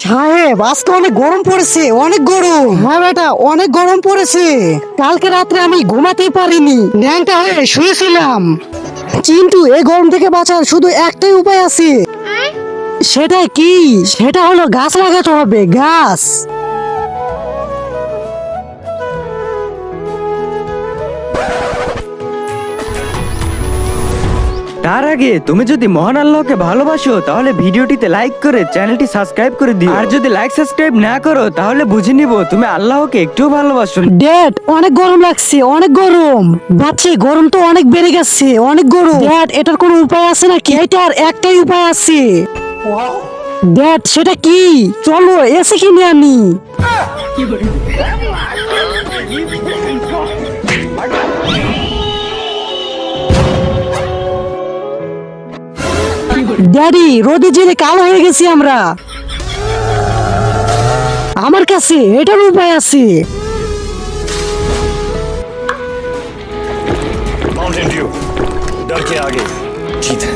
সাহেব আজকে অনেক গরম পড়েছে, অনেক গরম। হ্যাঁ বেটা, অনেক গরম পড়েছে। কালকে রাত্রে আমি ঘুমাতেই পারিনি, ন্যাংটা হয়ে শুয়েছিলাম। কিন্তু এই গরম থেকে বাঁচার শুধু একটাই উপায় আছে। সেটা কি? সেটা হলো গাছ লাগাতে হবে, গাছ। তার আগে তুমি যদি মহান আল্লাহকে ভালোবাসো তাহলে ভিডিওটিতে লাইক করে চ্যানেলটি সাবস্ক্রাইব করে দিও। আর যদি লাইক সাবস্ক্রাইব না করো তাহলে বুঝে নিব তুমি আল্লাহকে একটুও ভালোবাসো না। ড্যাড অনেক গরম লাগছে, অনেক গরম। বাচ্চা গরম তো অনেক বেড়ে গেছে, অনেক গরম। ড্যাড এটার কোনো উপায় আছে নাকি? এটার একটাই উপায় আছে। ড্যাড সেটা কি? চলো এসে কিনে আনি। ড্যাডি রোদে জেলে কালো হয়ে গেছি আমরা। আমার কাছে এটার উপায় আছে। माउंटेन ड्यू डर के आगे जीत है।